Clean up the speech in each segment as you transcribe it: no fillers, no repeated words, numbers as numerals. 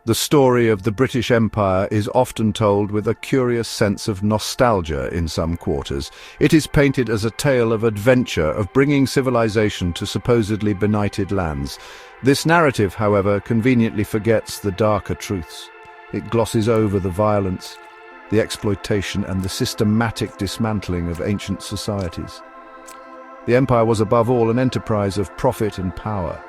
The story of the British Empire is often told with a curious sense of nostalgia in some quarters. It is painted as a tale of adventure, of bringing civilization to supposedly benighted lands. This narrative, however, conveniently forgets the darker truths. It glosses over the violence, the exploitation, and the systematic dismantling of ancient societies. The empire was above all an enterprise of profit and power.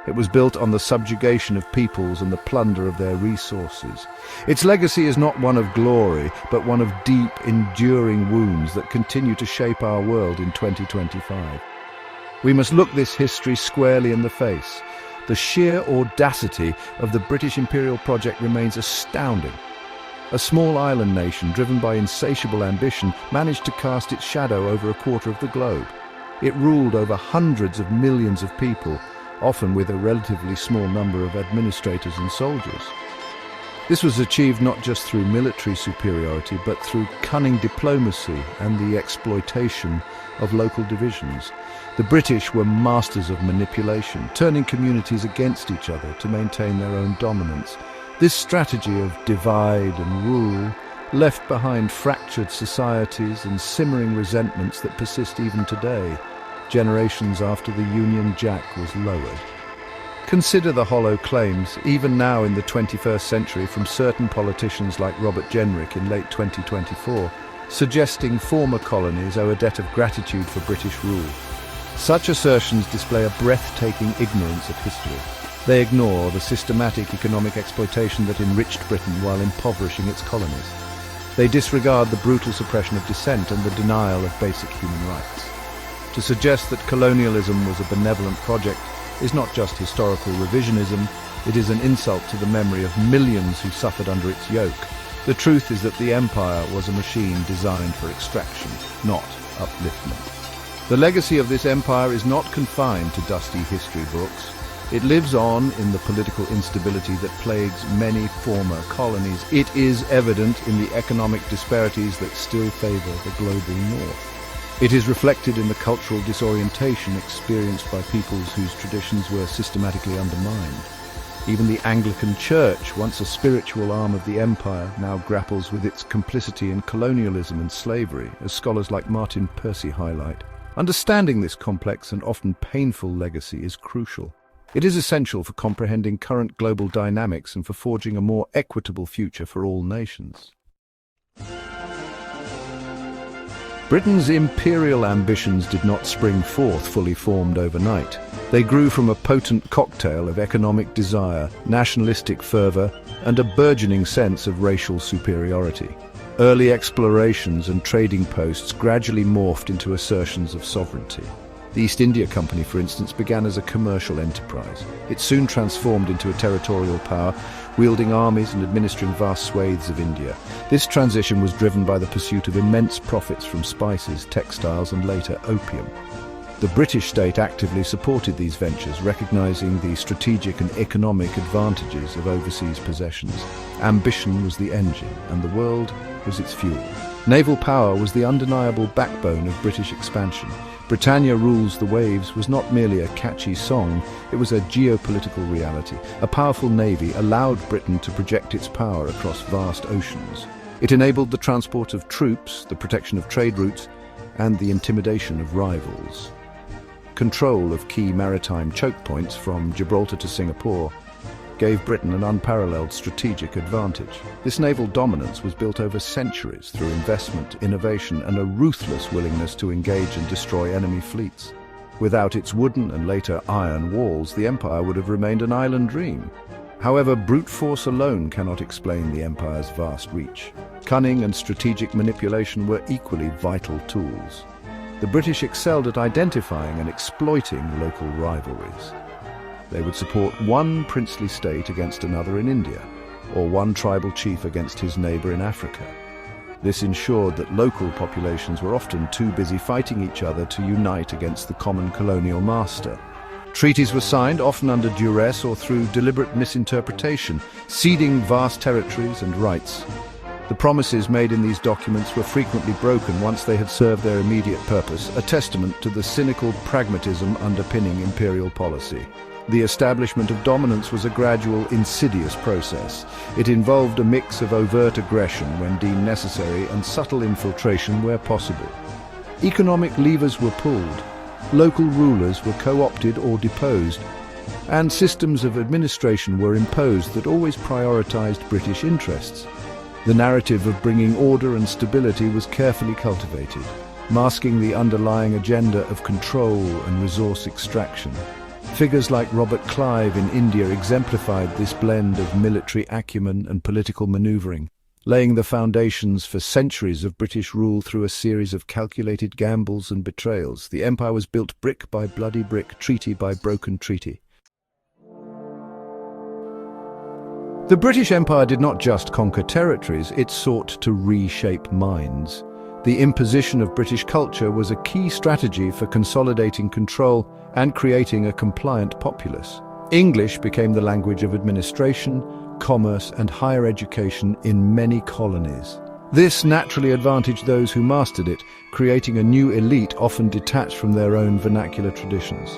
It was built on the subjugation of peoples and the plunder of their resources. Its legacy is not one of glory, but one of deep, enduring wounds that continue to shape our world in 2025. We must look this history squarely in the face. The sheer audacity of the British imperial project remains astounding. A small island nation, driven by insatiable ambition, managed to cast its shadow over a quarter of the globe. It ruled over hundreds of millions of people, often with a relatively small number of administrators and soldiers. This was achieved not just through military superiority, but through cunning diplomacy and the exploitation of local divisions. The British were masters of manipulation, turning communities against each other to maintain their own dominance. This strategy of divide and rule left behind fractured societies and simmering resentments that persist even today, generations after the Union Jack was lowered. Consider the hollow claims, even now in the 21st century, from certain politicians like Robert Jenrick in late 2024, suggesting former colonies owe a debt of gratitude for British rule. Such assertions display a breathtaking ignorance of history. They ignore the systematic economic exploitation that enriched Britain while impoverishing its colonies. They disregard the brutal suppression of dissent and the denial of basic human rights. To suggest that colonialism was a benevolent project is not just historical revisionism, it is an insult to the memory of millions who suffered under its yoke. The truth is that the empire was a machine designed for extraction, not upliftment. The legacy of this empire is not confined to dusty history books. It lives on in the political instability that plagues many former colonies. It is evident in the economic disparities that still favor the global north. It is reflected in the cultural disorientation experienced by peoples whose traditions were systematically undermined. Even the Anglican Church, once a spiritual arm of the empire, now grapples with its complicity in colonialism and slavery, as scholars like Martin Percy highlight. Understanding this complex and often painful legacy is crucial. It is essential for comprehending current global dynamics and for forging a more equitable future for all nations. Britain's imperial ambitions did not spring forth fully formed overnight. They grew from a potent cocktail of economic desire, nationalistic fervour, and a burgeoning sense of racial superiority. Early explorations and trading posts gradually morphed into assertions of sovereignty. The East India Company, for instance, began as a commercial enterprise. It soon transformed into a territorial power, wielding armies and administering vast swathes of India. This transition was driven by the pursuit of immense profits from spices, textiles, and later opium. The British state actively supported these ventures, recognizing the strategic and economic advantages of overseas possessions. Ambition was the engine, and the world was its fuel. Naval power was the undeniable backbone of British expansion. Britannia Rules the Waves was not merely a catchy song, it was a geopolitical reality. A powerful navy allowed Britain to project its power across vast oceans. It enabled the transport of troops, the protection of trade routes, and the intimidation of rivals. Control of key maritime choke points from Gibraltar to Singapore gave Britain an unparalleled strategic advantage. This naval dominance was built over centuries through investment, innovation, and a ruthless willingness to engage and destroy enemy fleets. Without its wooden and later iron walls, the empire would have remained an island dream. However, brute force alone cannot explain the empire's vast reach. Cunning and strategic manipulation were equally vital tools. The British excelled at identifying and exploiting local rivalries. They would support one princely state against another in India, or one tribal chief against his neighbor in Africa. This ensured that local populations were often too busy fighting each other to unite against the common colonial master. Treaties were signed, often under duress or through deliberate misinterpretation, ceding vast territories and rights. The promises made in these documents were frequently broken once they had served their immediate purpose, a testament to the cynical pragmatism underpinning imperial policy. The establishment of dominance was a gradual, insidious process. It involved a mix of overt aggression when deemed necessary and subtle infiltration where possible. Economic levers were pulled, local rulers were co-opted or deposed, and systems of administration were imposed that always prioritized British interests. The narrative of bringing order and stability was carefully cultivated, masking the underlying agenda of control and resource extraction. Figures like Robert Clive in India exemplified this blend of military acumen and political maneuvering, laying the foundations for centuries of British rule through a series of calculated gambles and betrayals. The empire was built brick by bloody brick, treaty by broken treaty. The British Empire did not just conquer territories, it sought to reshape minds. The imposition of British culture was a key strategy for consolidating control and creating a compliant populace. English became the language of administration, commerce, and higher education in many colonies. This naturally advantaged those who mastered it, creating a new elite often detached from their own vernacular traditions.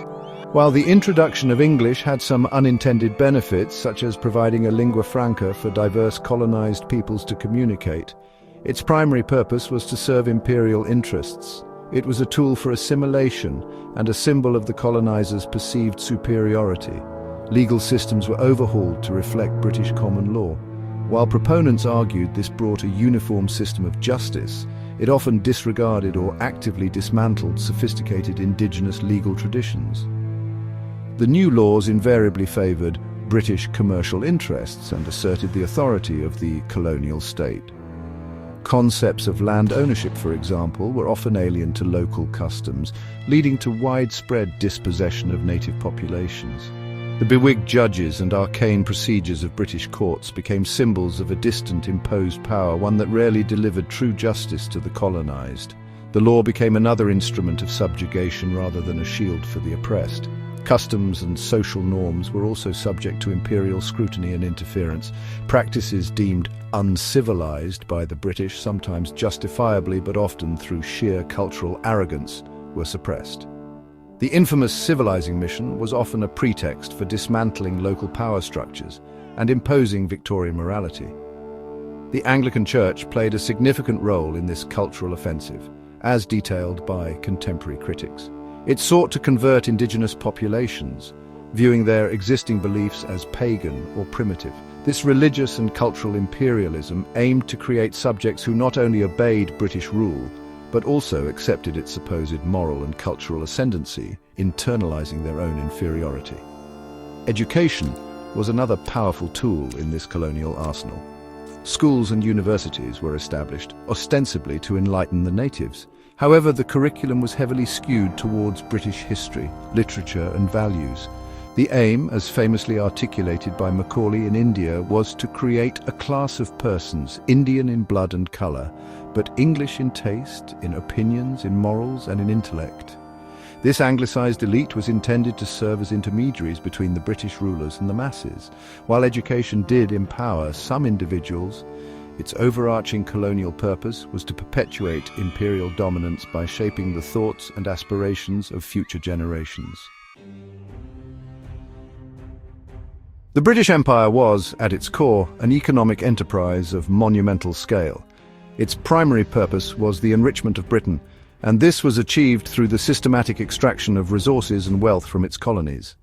While the introduction of English had some unintended benefits, such as providing a lingua franca for diverse colonized peoples to communicate, its primary purpose was to serve imperial interests. It was a tool for assimilation and a symbol of the colonizers' perceived superiority. Legal systems were overhauled to reflect British common law. While proponents argued this brought a uniform system of justice, it often disregarded or actively dismantled sophisticated indigenous legal traditions. The new laws invariably favoured British commercial interests and asserted the authority of the colonial state. Concepts of land ownership, for example, were often alien to local customs, leading to widespread dispossession of native populations. The bewigged judges and arcane procedures of British courts became symbols of a distant imposed power, one that rarely delivered true justice to the colonized. The law became another instrument of subjugation rather than a shield for the oppressed. Customs and social norms were also subject to imperial scrutiny and interference. Practices deemed uncivilized by the British, sometimes justifiably but often through sheer cultural arrogance, were suppressed. The infamous civilizing mission was often a pretext for dismantling local power structures and imposing Victorian morality. The Anglican Church played a significant role in this cultural offensive, as detailed by contemporary critics. It sought to convert indigenous populations, viewing their existing beliefs as pagan or primitive. This religious and cultural imperialism aimed to create subjects who not only obeyed British rule, but also accepted its supposed moral and cultural ascendancy, internalizing their own inferiority. Education was another powerful tool in this colonial arsenal. Schools and universities were established, ostensibly to enlighten the natives. However, the curriculum was heavily skewed towards British history, literature, and values. The aim, as famously articulated by Macaulay in India, was to create a class of persons, Indian in blood and colour, but English in taste, in opinions, in morals, and in intellect. This anglicised elite was intended to serve as intermediaries between the British rulers and the masses. While education did empower some individuals, its overarching colonial purpose was to perpetuate imperial dominance by shaping the thoughts and aspirations of future generations. The British Empire was, at its core, an economic enterprise of monumental scale. Its primary purpose was the enrichment of Britain, and this was achieved through the systematic extraction of resources and wealth from its colonies.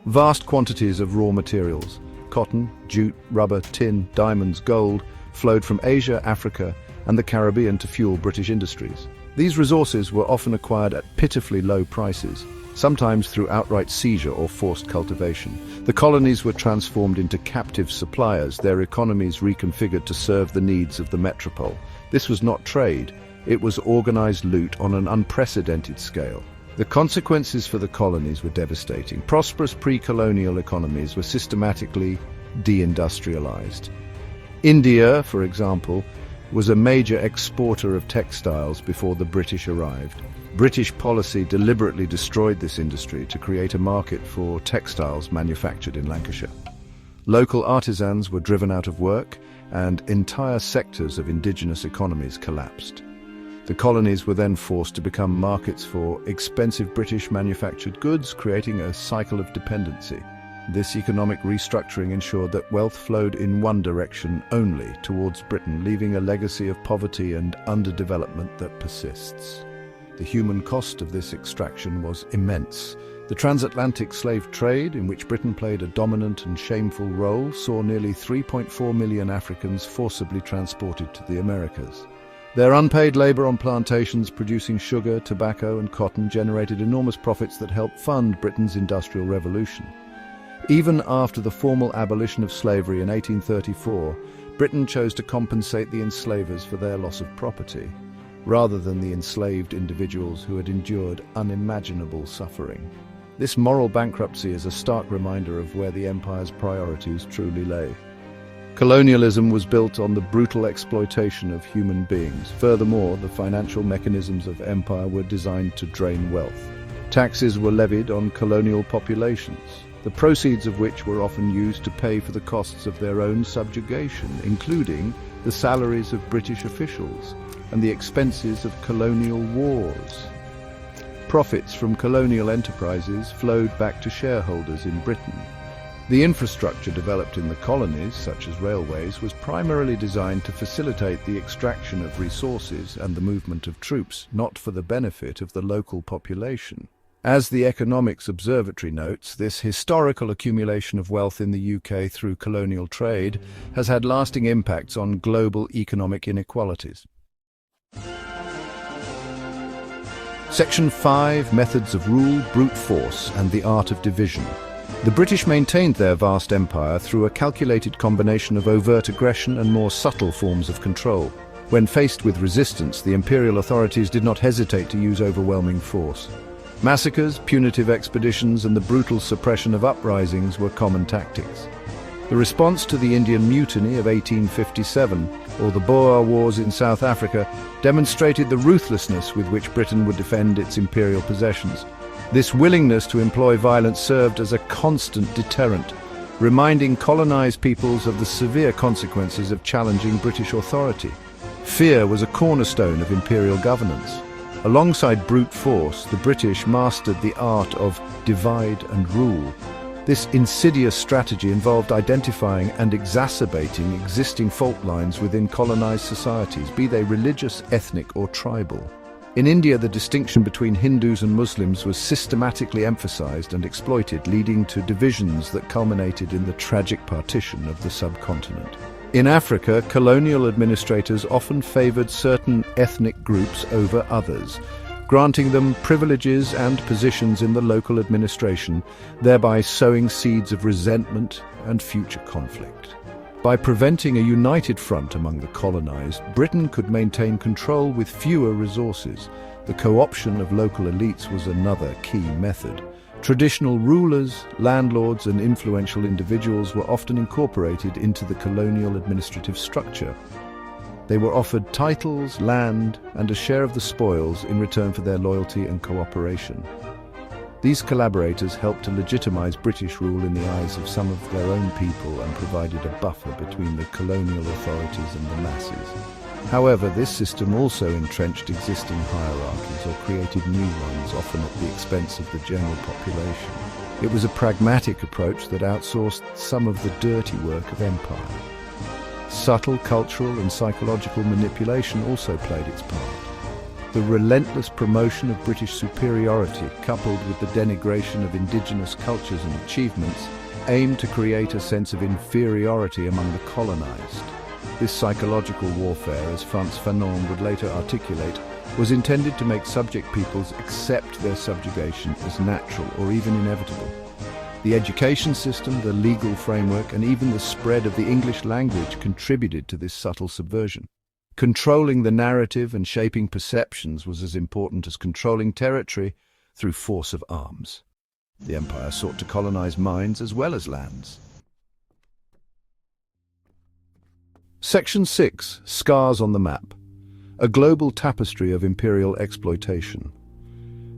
Vast quantities of raw materials, cotton, jute, rubber, tin, diamonds, gold, flowed from Asia, Africa, and the Caribbean to fuel British industries. These resources were often acquired at pitifully low prices, sometimes through outright seizure or forced cultivation. The colonies were transformed into captive suppliers, their economies reconfigured to serve the needs of the metropole. This was not trade, it was organized loot on an unprecedented scale. The consequences for the colonies were devastating. Prosperous pre-colonial economies were systematically deindustrialized. India, for example, was a major exporter of textiles before the British arrived. British policy deliberately destroyed this industry to create a market for textiles manufactured in Lancashire. Local artisans were driven out of work, and entire sectors of indigenous economies collapsed. The colonies were then forced to become markets for expensive British manufactured goods, creating a cycle of dependency. This economic restructuring ensured that wealth flowed in one direction only, towards Britain, leaving a legacy of poverty and underdevelopment that persists. The human cost of this extraction was immense. The transatlantic slave trade, in which Britain played a dominant and shameful role, saw nearly 3.4 million Africans forcibly transported to the Americas. Their unpaid labor on plantations producing sugar, tobacco and cotton generated enormous profits that helped fund Britain's Industrial Revolution. Even after the formal abolition of slavery in 1834, Britain chose to compensate the enslavers for their loss of property, rather than the enslaved individuals who had endured unimaginable suffering. This moral bankruptcy is a stark reminder of where the empire's priorities truly lay. Colonialism was built on the brutal exploitation of human beings. Furthermore, the financial mechanisms of empire were designed to drain wealth. Taxes were levied on colonial populations, the proceeds of which were often used to pay for the costs of their own subjugation, including the salaries of British officials and the expenses of colonial wars. Profits from colonial enterprises flowed back to shareholders in Britain. The infrastructure developed in the colonies, such as railways, was primarily designed to facilitate the extraction of resources and the movement of troops, not for the benefit of the local population. As the Economics Observatory notes, this historical accumulation of wealth in the UK through colonial trade has had lasting impacts on global economic inequalities. Section 5, Methods of Rule, Brute Force and the Art of Division. The British maintained their vast empire through a calculated combination of overt aggression and more subtle forms of control. When faced with resistance, the imperial authorities did not hesitate to use overwhelming force. Massacres, punitive expeditions, and the brutal suppression of uprisings were common tactics. The response to the Indian Mutiny of 1857, or the Boer Wars in South Africa, demonstrated the ruthlessness with which Britain would defend its imperial possessions. This willingness to employ violence served as a constant deterrent, reminding colonized peoples of the severe consequences of challenging British authority. Fear was a cornerstone of imperial governance. Alongside brute force, the British mastered the art of divide and rule. This insidious strategy involved identifying and exacerbating existing fault lines within colonized societies, be they religious, ethnic or tribal. In India, the distinction between Hindus and Muslims was systematically emphasized and exploited, leading to divisions that culminated in the tragic partition of the subcontinent. In Africa, colonial administrators often favored certain ethnic groups over others, granting them privileges and positions in the local administration, thereby sowing seeds of resentment and future conflict. By preventing a united front among the colonized, Britain could maintain control with fewer resources. The co-option of local elites was another key method. Traditional rulers, landlords, and influential individuals were often incorporated into the colonial administrative structure. They were offered titles, land, and a share of the spoils in return for their loyalty and cooperation. These collaborators helped to legitimize British rule in the eyes of some of their own people and provided a buffer between the colonial authorities and the masses. However, this system also entrenched existing hierarchies or created new ones, often at the expense of the general population. It was a pragmatic approach that outsourced some of the dirty work of empire. Subtle cultural and psychological manipulation also played its part. The relentless promotion of British superiority, coupled with the denigration of indigenous cultures and achievements, aimed to create a sense of inferiority among the colonized. This psychological warfare, as Frantz Fanon would later articulate, was intended to make subject peoples accept their subjugation as natural or even inevitable. The education system, the legal framework, and even the spread of the English language contributed to this subtle subversion. Controlling the narrative and shaping perceptions was as important as controlling territory through force of arms. The empire sought to colonize minds as well as lands. Section 6. Scars on the Map. A global tapestry of imperial exploitation.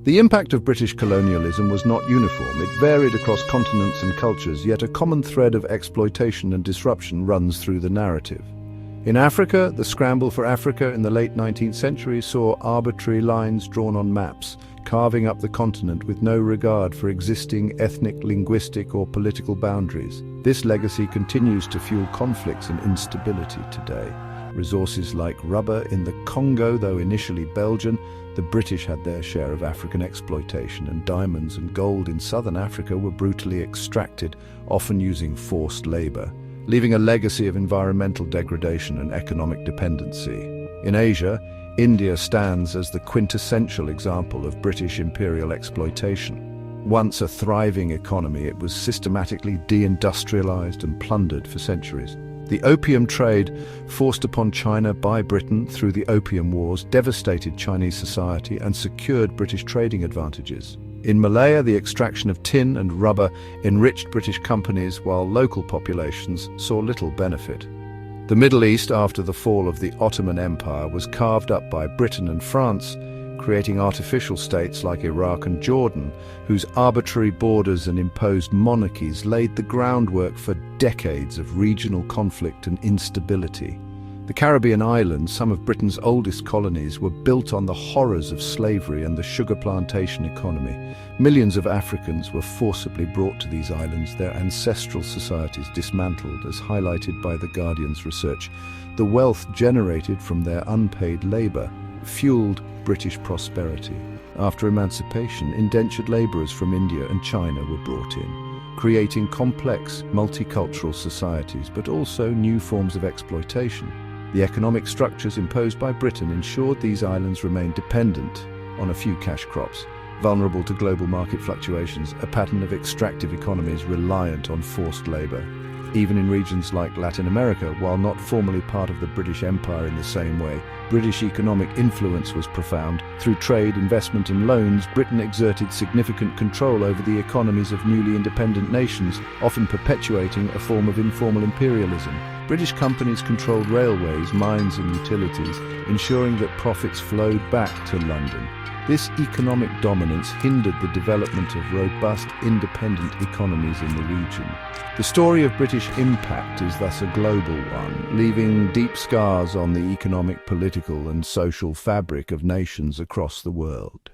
The impact of British colonialism was not uniform. It varied across continents and cultures, yet a common thread of exploitation and disruption runs through the narrative. In Africa, the scramble for Africa in the late 19th century saw arbitrary lines drawn on maps, carving up the continent with no regard for existing ethnic, linguistic, or political boundaries. This legacy continues to fuel conflicts and instability today. Resources like rubber in the Congo, though initially Belgian, the British had their share of African exploitation, and diamonds and gold in southern Africa were brutally extracted, often using forced labor, leaving a legacy of environmental degradation and economic dependency. In Asia, India stands as the quintessential example of British imperial exploitation. Once a thriving economy, it was systematically deindustrialized and plundered for centuries. The opium trade, forced upon China by Britain through the Opium Wars, devastated Chinese society and secured British trading advantages. In Malaya, the extraction of tin and rubber enriched British companies while local populations saw little benefit. The Middle East, after the fall of the Ottoman Empire, was carved up by Britain and France, creating artificial states like Iraq and Jordan, whose arbitrary borders and imposed monarchies laid the groundwork for decades of regional conflict and instability. The Caribbean islands, some of Britain's oldest colonies, were built on the horrors of slavery and the sugar plantation economy. Millions of Africans were forcibly brought to these islands, their ancestral societies dismantled, as highlighted by The Guardian's research. The wealth generated from their unpaid labor fueled British prosperity. After emancipation, indentured laborers from India and China were brought in, creating complex, multicultural societies, but also new forms of exploitation. The economic structures imposed by Britain ensured these islands remained dependent on a few cash crops, vulnerable to global market fluctuations, a pattern of extractive economies reliant on forced labor. Even in regions like Latin America, while not formally part of the British Empire in the same way, British economic influence was profound. Through trade, investment and loans, Britain exerted significant control over the economies of newly independent nations, often perpetuating a form of informal imperialism. British companies controlled railways, mines and utilities, ensuring that profits flowed back to London. This economic dominance hindered the development of robust, independent economies in the region. The story of British impact is thus a global one, leaving deep scars on the economic, political and social fabric of nations across the world.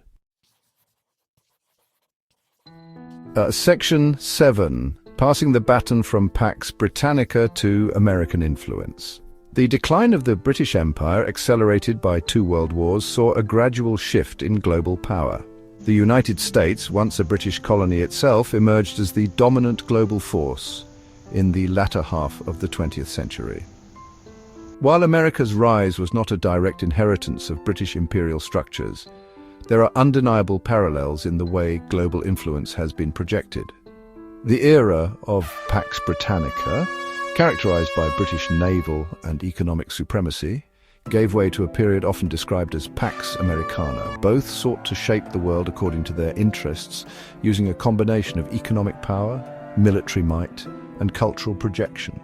Section 7. Passing the baton from Pax Britannica to American influence. The decline of the British Empire, accelerated by 2 world wars, saw a gradual shift in global power. The United States, once a British colony itself, emerged as the dominant global force in the latter half of the 20th century. While America's rise was not a direct inheritance of British imperial structures, there are undeniable parallels in the way global influence has been projected. The era of Pax Britannica, characterized by British naval and economic supremacy, gave way to a period often described as Pax Americana. Both sought to shape the world according to their interests, using a combination of economic power, military might, and cultural projection.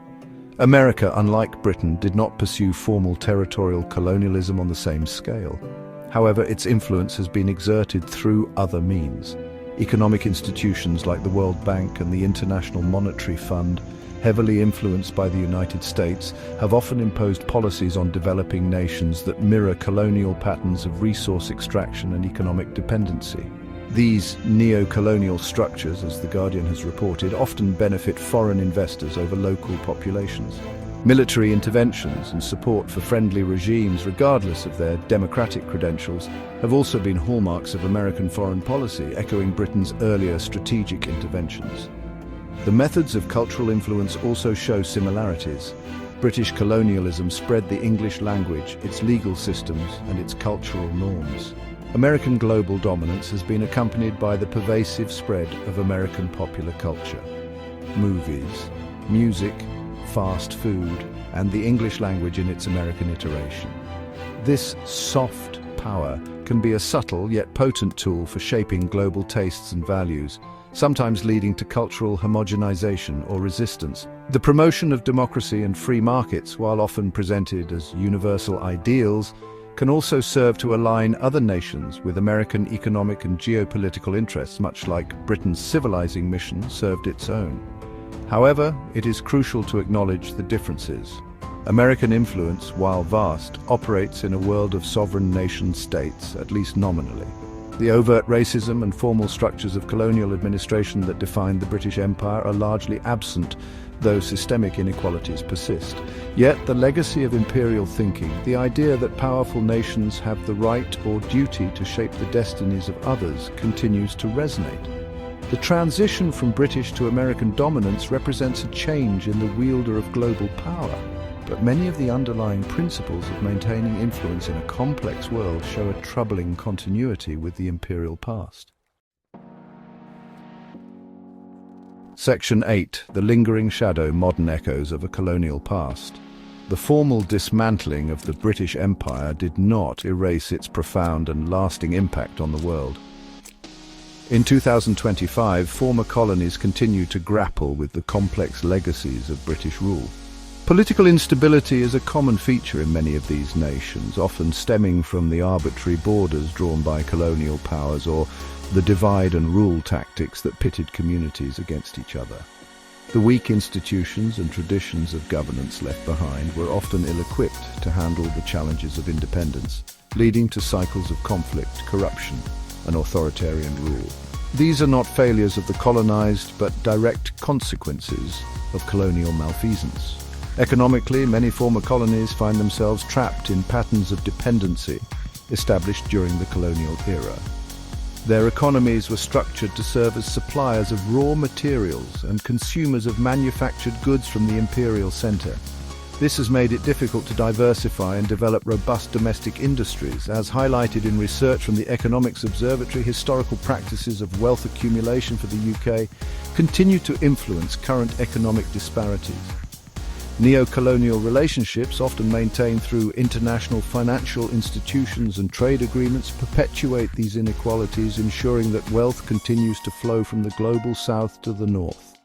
America, unlike Britain, did not pursue formal territorial colonialism on the same scale. However, its influence has been exerted through other means. Economic institutions like the World Bank and the International Monetary Fund, heavily influenced by the United States, have often imposed policies on developing nations that mirror colonial patterns of resource extraction and economic dependency. These neo-colonial structures, as The Guardian has reported, often benefit foreign investors over local populations. Military interventions and support for friendly regimes, regardless of their democratic credentials, have also been hallmarks of American foreign policy, echoing Britain's earlier strategic interventions. The methods of cultural influence also show similarities. British colonialism spread the English language, its legal systems, and its cultural norms. American global dominance has been accompanied by the pervasive spread of American popular culture. Movies, music, fast food, and the English language in its American iteration. This soft power can be a subtle yet potent tool for shaping global tastes and values, sometimes leading to cultural homogenization or resistance. The promotion of democracy and free markets, while often presented as universal ideals, can also serve to align other nations with American economic and geopolitical interests, much like Britain's civilizing mission served its own. However, it is crucial to acknowledge the differences. American influence, while vast, operates in a world of sovereign nation-states, at least nominally. The overt racism and formal structures of colonial administration that defined the British Empire are largely absent, though systemic inequalities persist. Yet the legacy of imperial thinking, the idea that powerful nations have the right or duty to shape the destinies of others, continues to resonate. The transition from British to American dominance represents a change in the wielder of global power. But many of the underlying principles of maintaining influence in a complex world show a troubling continuity with the imperial past. Section 8. The lingering shadow, modern echoes of a colonial past. The formal dismantling of the British Empire did not erase its profound and lasting impact on the world. In 2025, former colonies continue to grapple with the complex legacies of British rule. Political instability is a common feature in many of these nations, often stemming from the arbitrary borders drawn by colonial powers or the divide and rule tactics that pitted communities against each other. The weak institutions and traditions of governance left behind were often ill-equipped to handle the challenges of independence, leading to cycles of conflict, corruption, and authoritarian rule. These are not failures of the colonized, but direct consequences of colonial malfeasance. Economically, many former colonies find themselves trapped in patterns of dependency established during the colonial era. Their economies were structured to serve as suppliers of raw materials and consumers of manufactured goods from the imperial center. This has made it difficult to diversify and develop robust domestic industries. As highlighted in research from the Economics Observatory, historical practices of wealth accumulation for the UK continue to influence current economic disparities. Neo-colonial relationships, often maintained through international financial institutions and trade agreements, perpetuate these inequalities, ensuring that wealth continues to flow from the global south to the north.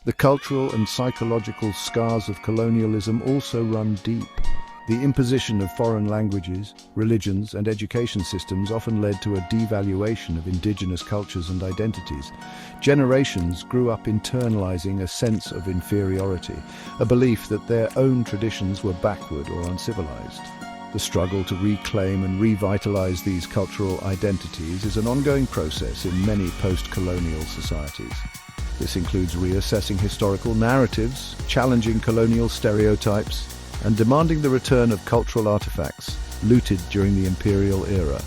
The cultural and psychological scars of colonialism also run deep. The imposition of foreign languages, religions, and education systems often led to a devaluation of indigenous cultures and identities. Generations grew up internalizing a sense of inferiority, a belief that their own traditions were backward or uncivilized. The struggle to reclaim and revitalize these cultural identities is an ongoing process in many post-colonial societies. This includes reassessing historical narratives, challenging colonial stereotypes, and demanding the return of cultural artifacts looted during the imperial era.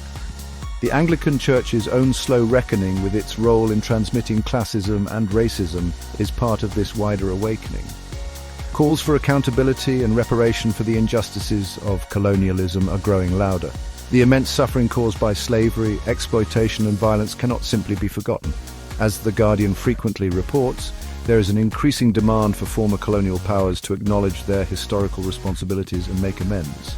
The Anglican Church's own slow reckoning with its role in transmitting classism and racism is part of this wider awakening. Calls for accountability and reparation for the injustices of colonialism are growing louder. The immense suffering caused by slavery, exploitation, and violence cannot simply be forgotten. As The Guardian frequently reports, there is an increasing demand for former colonial powers to acknowledge their historical responsibilities and make amends.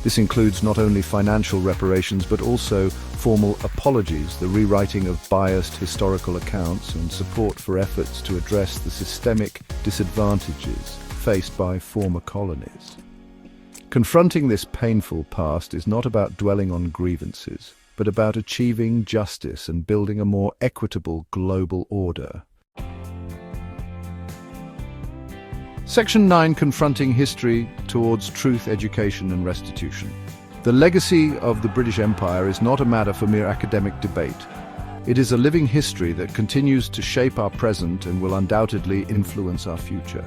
This includes not only financial reparations but also formal apologies, the rewriting of biased historical accounts, and support for efforts to address the systemic disadvantages faced by former colonies. Confronting this painful past is not about dwelling on grievances, but about achieving justice and building a more equitable global order. Section 9. Confronting history towards truth, education and restitution. The legacy of the British Empire is not a matter for mere academic debate. It is a living history that continues to shape our present and will undoubtedly influence our future.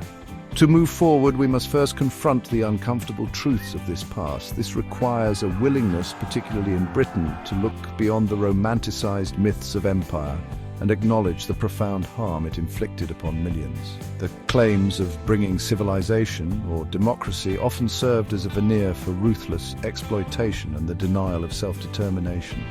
To move forward, we must first confront the uncomfortable truths of this past. This requires a willingness, particularly in Britain, to look beyond the romanticized myths of empire and acknowledge the profound harm it inflicted upon millions. The claims of bringing civilization or democracy often served as a veneer for ruthless exploitation and the denial of self-determination.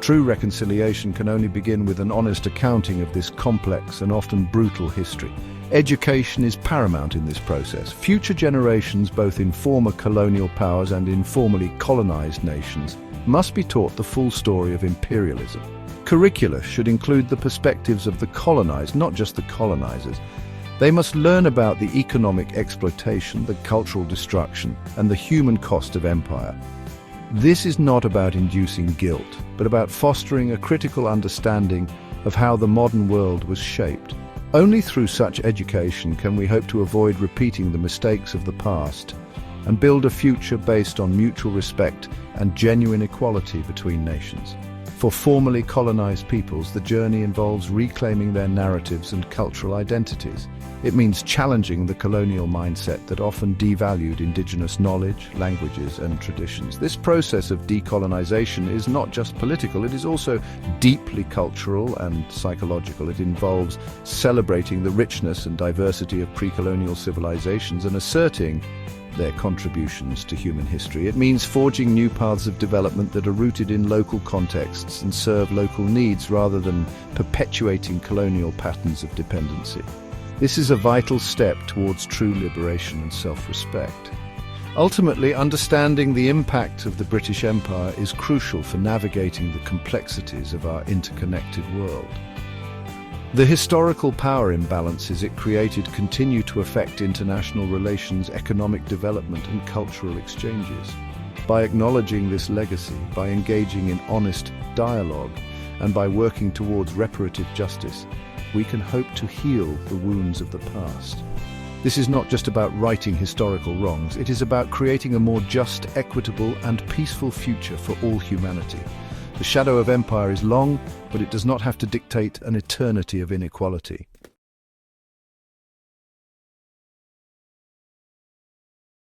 True reconciliation can only begin with an honest accounting of this complex and often brutal history. Education is paramount in this process. Future generations, both in former colonial powers and in formerly colonized nations, must be taught the full story of imperialism. Curricula should include the perspectives of the colonized, not just the colonizers. They must learn about the economic exploitation, the cultural destruction, and the human cost of empire. This is not about inducing guilt, but about fostering a critical understanding of how the modern world was shaped. Only through such education can we hope to avoid repeating the mistakes of the past and build a future based on mutual respect and genuine equality between nations. For formerly colonized peoples, the journey involves reclaiming their narratives and cultural identities. It means challenging the colonial mindset that often devalued indigenous knowledge, languages, and traditions. This process of decolonization is not just political, it is also deeply cultural and psychological. It involves celebrating the richness and diversity of pre-colonial civilizations and asserting their contributions to human history. It means forging new paths of development that are rooted in local contexts and serve local needs rather than perpetuating colonial patterns of dependency. This is a vital step towards true liberation and self-respect. Ultimately, understanding the impact of the British Empire is crucial for navigating the complexities of our interconnected world. The historical power imbalances it created continue to affect international relations, economic development, and cultural exchanges. By acknowledging this legacy, by engaging in honest dialogue, and by working towards reparative justice, we can hope to heal the wounds of the past. This is not just about righting historical wrongs, it is about creating a more just, equitable, and peaceful future for all humanity. The shadow of empire is long, but it does not have to dictate an eternity of inequality.